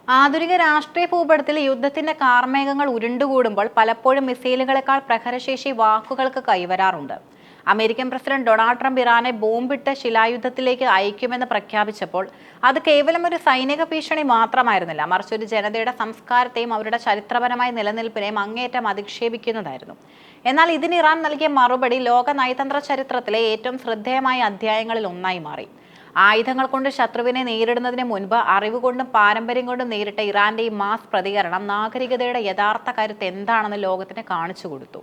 ആധുനിക രാഷ്ട്രീയ ഭൂപടത്തിൽ യുദ്ധത്തിന്റെ കാർമേഘങ്ങൾ ഉരുണ്ടുകൂടുമ്പോൾ പലപ്പോഴും മിസൈലുകളെക്കാൾ പ്രഹരശേഷി വാക്കുകൾക്ക് കൈവരാറുണ്ട്. അമേരിക്കൻ പ്രസിഡന്റ് ഡൊണാൾഡ് ട്രംപ് ഇറാനെ ബോംബിട്ട് ശിലായുദ്ധത്തിലേക്ക് അയക്കുമെന്ന് പ്രഖ്യാപിച്ചപ്പോൾ അത് കേവലം ഒരു സൈനിക ഭീഷണി മാത്രമായിരുന്നില്ല, മറിച്ച് ഒരു ജനതയുടെ സംസ്കാരത്തെയും അവരുടെ ചരിത്രപരമായ നിലനിൽപ്പിനെയും അങ്ങേയറ്റം അധിക്ഷേപിക്കുന്നതായിരുന്നു. എന്നാൽ ഇതിന് ഇറാൻ നൽകിയ മറുപടി ലോക നയതന്ത്ര ചരിത്രത്തിലെ ഏറ്റവും ശ്രദ്ധേയമായ അധ്യായങ്ങളിൽ ഒന്നായി മാറി. ആയുധങ്ങൾ കൊണ്ട് ശത്രുവിനെ നേരിടുന്നതിന് മുൻപ് അറിവ് കൊണ്ടും പാരമ്പര്യം കൊണ്ടും നേരിട്ട ഇറാന്റെ ഈ മാസ് പ്രതികരണം നാഗരികതയുടെ യഥാർത്ഥ കരുത്ത് എന്താണെന്ന് ലോകത്തിന് കാണിച്ചു കൊടുത്തു.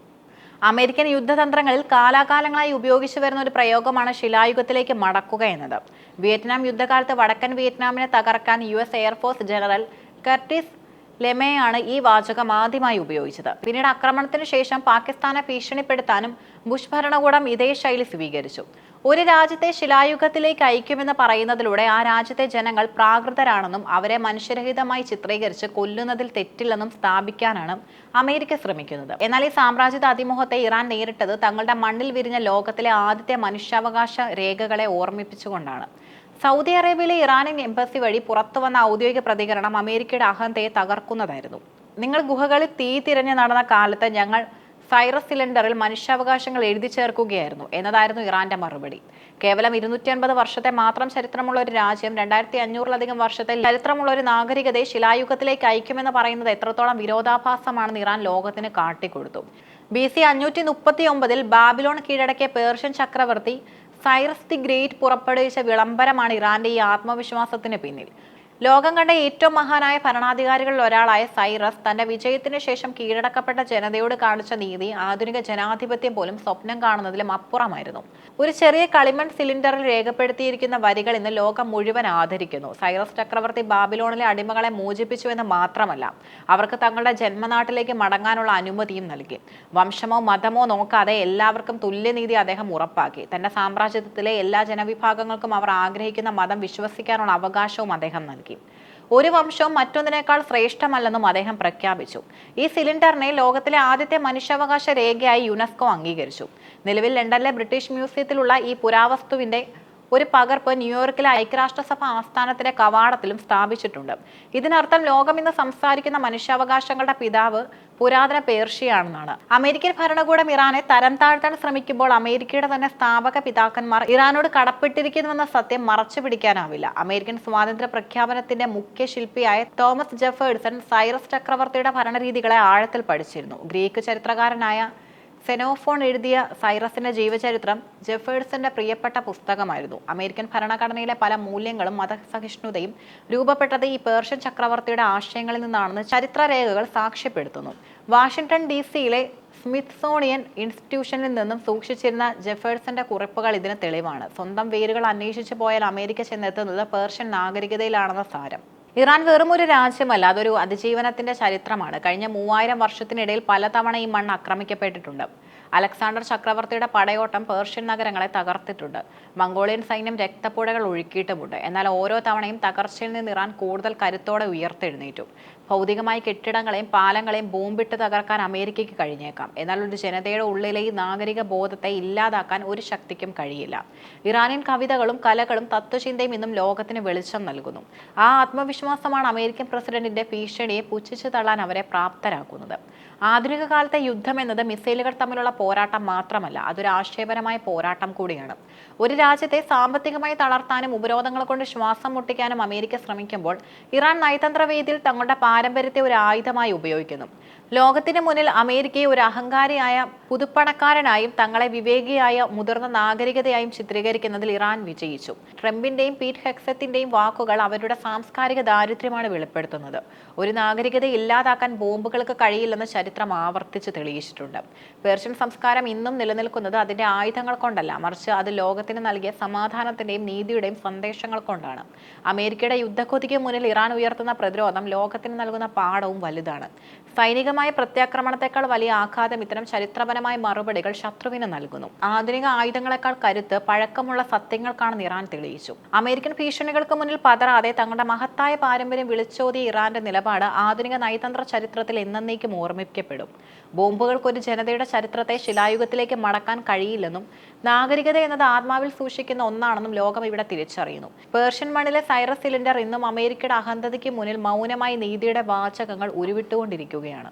അമേരിക്കൻ യുദ്ധതന്ത്രങ്ങളിൽ കാലാകാലങ്ങളായി ഉപയോഗിച്ചു വരുന്ന ഒരു പ്രയോഗമാണ് ശിലായുഗത്തിലേക്ക് മടക്കുക എന്നത്. വിയറ്റ്നാം യുദ്ധകാലത്ത് വടക്കൻ വിയറ്റ്നാമിനെ തകർക്കാൻ US എയർഫോഴ്സ് ജനറൽ കർട്ടിസ് ലെമയാണ് ഈ വാചകം ആദ്യമായി ഉപയോഗിച്ചത്. പിന്നീട് ആക്രമണത്തിന് ശേഷം പാകിസ്ഥാനെ ഭീഷണിപ്പെടുത്താനും ബുഷ് ഭരണകൂടം ഇതേ ശൈലി സ്വീകരിച്ചു. ഒരു രാജ്യത്തെ ശിലായുഗത്തിലേക്ക് അയക്കുമെന്ന് പറയുന്നതിലൂടെ ആ രാജ്യത്തെ ജനങ്ങൾ പ്രാകൃതരാണെന്നും അവരെ മനുഷ്യരഹിതമായി ചിത്രീകരിച്ച് കൊല്ലുന്നതിൽ തെറ്റില്ലെന്നും സ്ഥാപിക്കാനാണ് അമേരിക്ക ശ്രമിക്കുന്നത്. എന്നാൽ ഈ സാമ്രാജ്യത അതിമോഹത്തെ ഇറാൻ നേരിട്ടത് തങ്ങളുടെ മണ്ണിൽ വിരിഞ്ഞ ലോകത്തിലെ ആദ്യത്തെ മനുഷ്യാവകാശ രേഖകളെ ഓർമ്മിപ്പിച്ചുകൊണ്ടാണ്. സൗദി അറേബ്യയിലെ ഇറാനിയൻ എംബസി വഴി പുറത്തുവന്ന ഔദ്യോഗിക പ്രതികരണം അമേരിക്കയുടെ അഹന്തയെ തകർക്കുന്നതായിരുന്നു. നിങ്ങൾ ഗുഹകളിൽ തീ തിരഞ്ഞു നടന്ന കാലത്ത് ഞങ്ങൾ സൈറസ് സിലിണ്ടറിൽ മനുഷ്യാവകാശങ്ങൾ എഴുതി ചേർക്കുകയായിരുന്നു എന്നതായിരുന്നു ഇറാന്റെ മറുപടി. കേവലം 250 വർഷത്തെ മാത്രം ചരിത്രമുള്ള ഒരു രാജ്യം 2500-ലധികം വർഷത്തെ ചരിത്രമുള്ള ഒരു നാഗരികതയെ ശിലായുഗത്തിലേക്ക് അയക്കുമെന്ന് പറയുന്നത് എത്രത്തോളം വിരോധാഭാസമാണെന്ന് ഇറാൻ ലോകത്തിന് കാട്ടിക്കൊടുത്തു. BC 539 ബാബിലോൺ കീഴടക്കിയ പേർഷ്യൻ ചക്രവർത്തി സൈറസ് ദി ഗ്രേറ്റ് പുറപ്പെടുവിച്ച വിളംബരമാണ് ഇറാന്റെ ഈ ആത്മവിശ്വാസത്തിന് പിന്നിൽ. ലോകം കണ്ട ഏറ്റവും മഹാനായ ഭരണാധികാരികളിൽ ഒരാളായ സൈറസ് തന്റെ വിജയത്തിന് ശേഷം കീഴടക്കപ്പെട്ട ജനതയോട് കാണിച്ച നീതി ആധുനിക ജനാധിപത്യം പോലും സ്വപ്നം കാണുന്നതിലും അപ്പുറമായിരുന്നു. ഒരു ചെറിയ കളിമൺ സിലിണ്ടറിൽ രേഖപ്പെടുത്തിയിരിക്കുന്ന വരികൾ ഇന്ന് ലോകം മുഴുവൻ ആദരിക്കുന്നു. സൈറസ് ചക്രവർത്തി ബാബിലോണിലെ അടിമകളെ മോചിപ്പിച്ചുവെന്ന് മാത്രമല്ല, അവർക്ക് തങ്ങളുടെ ജന്മനാട്ടിലേക്ക് മടങ്ങാനുള്ള അനുമതിയും നൽകി. വംശമോ മതമോ നോക്കാതെ എല്ലാവർക്കും തുല്യനീതി അദ്ദേഹം ഉറപ്പാക്കി. തന്റെ സാമ്രാജ്യത്തിലെ എല്ലാ ജനവിഭാഗങ്ങൾക്കും അവർ ആഗ്രഹിക്കുന്ന മതം വിശ്വസിക്കാനുള്ള അവകാശവും അദ്ദേഹം നൽകി. ഒരു വംശവും മറ്റൊന്നിനേക്കാൾ ശ്രേഷ്ഠമല്ലെന്നും അദ്ദേഹം പ്രഖ്യാപിച്ചു. ഈ സിലിണ്ടറിനെ ലോകത്തിലെ ആദ്യത്തെ മനുഷ്യാവകാശ രേഖയായി യുനെസ്കോ അംഗീകരിച്ചു. നിലവിൽ ലണ്ടനിലെ ബ്രിട്ടീഷ് മ്യൂസിയത്തിലുള്ള ഈ പുരാവസ്തുവിന്റെ ഒരു പകർപ്പ് ന്യൂയോർക്കിലെ ഐക്യരാഷ്ട്രസഭ ആസ്ഥാനത്തിന്റെ കവാടത്തിലും സ്ഥാപിച്ചിട്ടുണ്ട്. ഇതിനർത്ഥം ലോകം ഇന്ന് സംസാരിക്കുന്ന മനുഷ്യാവകാശങ്ങളുടെ പിതാവ് പുരാതന പേർഷ്യയാണെന്നാണ്. അമേരിക്കൻ ഭരണകൂടം ഇറാനെ തരം താഴ്ത്താൻ ശ്രമിക്കുമ്പോൾ അമേരിക്കയുടെ തന്നെ സ്ഥാപക പിതാക്കന്മാർ ഇറാനോട് കടപ്പെട്ടിരിക്കുന്നുവെന്ന സത്യം മറച്ചു പിടിക്കാനാവില്ല. അമേരിക്കൻ സ്വാതന്ത്ര്യ പ്രഖ്യാപനത്തിന്റെ മുഖ്യ ശില്പിയായ തോമസ് ജെഫേഴ്സൺ സൈറസ് ചക്രവർത്തിയുടെ ഭരണരീതികളെ ആഴത്തിൽ പഠിച്ചിരുന്നു. ഗ്രീക്ക് ചരിത്രകാരനായ സെനോഫോൺ എഴുതിയ സൈറസിന്റെ ജീവചരിത്രം ജെഫേഴ്സന്റെ പ്രിയപ്പെട്ട പുസ്തകമായിരുന്നു. അമേരിക്കൻ ഭരണഘടനയിലെ പല മൂല്യങ്ങളും മതസഹിഷ്ണുതയും രൂപപ്പെട്ടത് ഈ പേർഷ്യൻ ചക്രവർത്തിയുടെ ആശയങ്ങളിൽ നിന്നാണെന്ന് ചരിത്രരേഖകൾ സാക്ഷ്യപ്പെടുത്തുന്നു. വാഷിംഗ്ടൺ DC-യിലെ സ്മിത്സോണിയൻ ഇൻസ്റ്റിറ്റ്യൂഷനിൽ നിന്നും സൂക്ഷിച്ചിരുന്ന ജെഫേഴ്സന്റെ കുറിപ്പുകൾ ഇതിന് തെളിവാണ്. സ്വന്തം വേരുകൾ അന്വേഷിച്ചു പോയാൽ അമേരിക്ക ചെന്നെത്തുന്നത് പേർഷ്യൻ നാഗരികതയിലാണെന്ന സാരം. ഇറാൻ വെറും ഒരു രാജ്യമല്ല, അതൊരു അതിജീവനത്തിന്റെ ചരിത്രമാണ്. കഴിഞ്ഞ 3000 വർഷത്തിനിടയിൽ പലതവണ ഈ മണ്ണ് ആക്രമിക്കപ്പെട്ടിട്ടുണ്ട്. അലക്സാണ്ടർ ചക്രവർത്തിയുടെ പടയോട്ടം പേർഷ്യൻ നഗരങ്ങളെ തകർത്തിട്ടുണ്ട്. മംഗോളിയൻ സൈന്യം രക്തപ്പുഴകൾ ഒഴുക്കിയിട്ടുമുണ്ട്. എന്നാൽ ഓരോ തവണയും തകർച്ചയിൽ നിന്ന് ഇറാൻ കൂടുതൽ കരുത്തോടെ ഉയർത്തെഴുന്നേറ്റു. ഭൗതികമായ കെട്ടിടങ്ങളെയും പാലങ്ങളെയും ബോംബിട്ട് തകർക്കാൻ അമേരിക്കയ്ക്ക് കഴിഞ്ഞേക്കാം. എന്നാൽ ഒരു ജനതയുടെ ഉള്ളിലെ ഈ നാഗരിക ബോധത്തെ ഇല്ലാതാക്കാൻ ഒരു ശക്തിക്കും കഴിയില്ല. ഇറാനിയൻ കവിതകളും കലകളും തത്വചിന്തയും ഇന്നും ലോകത്തിന് വെളിച്ചം നൽകുന്നു. ആ ആത്മവിശ്വാസമാണ് അമേരിക്കൻ പ്രസിഡന്റിന്റെ ഭീഷണിയെ പുച്ഛിച്ചു തള്ളാൻ അവരെ പ്രാപ്തരാക്കുന്നത്. ആധുനിക കാലത്തെ യുദ്ധം എന്നത് മിസൈലുകൾ തമ്മിലുള്ള പോരാട്ടം മാത്രമല്ല, അതൊരു ആശയപരമായ പോരാട്ടം കൂടിയാണ്. ഒരു രാജ്യത്തെ സാമ്പത്തികമായി തളർത്താനും ഉപരോധങ്ങൾ കൊണ്ട് ശ്വാസം മുട്ടിക്കാനും അമേരിക്ക ശ്രമിക്കുമ്പോൾ ഇറാൻ നയതന്ത്ര വേദിയിൽ തങ്ങളുടെ പാരമ്പര്യത്തെ ഒരു ആയുധമായി ഉപയോഗിക്കുന്നു. ലോകത്തിന് മുന്നിൽ അമേരിക്കയെ ഒരു അഹങ്കാരിയായ പുതുപ്പണക്കാരനായും തങ്ങളെ വിവേകിയായ മുതിർന്ന നാഗരികതയായും ചിത്രീകരിക്കുന്നതിൽ ഇറാൻ വിജയിച്ചു. ട്രംപിന്റെയും പീറ്റ് ഹെക്സറ്റിന്റെയും വാക്കുകൾ അവരുടെ സാംസ്കാരിക ദാരിദ്ര്യമാണ് വെളിപ്പെടുത്തുന്നത്. ഒരു നാഗരികത ഇല്ലാതാക്കാൻ ബോംബുകൾക്ക് കഴിയില്ലെന്ന് ചരിത്രം ആവർത്തിച്ച് തെളിയിച്ചിട്ടുണ്ട്. പേർഷ്യൻ സംസ്കാരം ഇന്നും നിലനിൽക്കുന്നത് അതിന്റെ ആയുധങ്ങൾ കൊണ്ടല്ല, മറിച്ച് അത് ലോകത്തിന് നൽകിയ സമാധാനത്തിന്റെയും നീതിയുടെയും സന്ദേശങ്ങൾ കൊണ്ടാണ്. അമേരിക്കയുടെ യുദ്ധക്കൊതിക്ക് മുന്നിൽ ഇറാൻ ഉയർത്തുന്ന പ്രതിരോധം ലോകത്തിന് നൽകുന്ന പാഠവും വലുതാണ്. സൈനികമായ പ്രത്യാക്രമണത്തെക്കാൾ വലിയ ആഘാതം ഇത്തരം ചരിത്രപരമായ മറുപടികൾ ശത്രുവിന് നൽകുന്നു. ആധുനിക ആയുധങ്ങളെക്കാൾ കരുത്ത് പഴക്കമുള്ള സത്യങ്ങൾക്കാണെന്ന് ഇറാൻ തെളിയിച്ചു. അമേരിക്കൻ ഭീഷണികൾക്ക് മുന്നിൽ പതറാതെ തങ്ങളുടെ മഹത്തായ പാരമ്പര്യം വിളിച്ചോതിയ ഇറാന്റെ നിലപാട് ആധുനിക നയതന്ത്ര ചരിത്രത്തിൽ എന്നേക്കും ഓർമ്മിക്കപ്പെടും. ബോംബുകൾക്ക് ഒരു ജനതയുടെ ചരിത്രത്തെ ശിലായുഗത്തിലേക്ക് മടക്കാൻ കഴിയില്ലെന്നും നാഗരികത എന്നത് ആത്മാവിൽ സൂക്ഷിക്കുന്ന ഒന്നാണെന്നും ലോകം ഇവിടെ തിരിച്ചറിയുന്നു. പേർഷ്യൻ മണ്ണിലെ സൈറസ് സിലിണ്ടർ ഇന്നും അമേരിക്കയുടെ അഹന്തതയ്ക്ക് മുന്നിൽ മൗനമായി നീതിയുടെ വാചകങ്ങൾ ഉരുവിട്ടുകൊണ്ടിരിക്കുകയാണ്.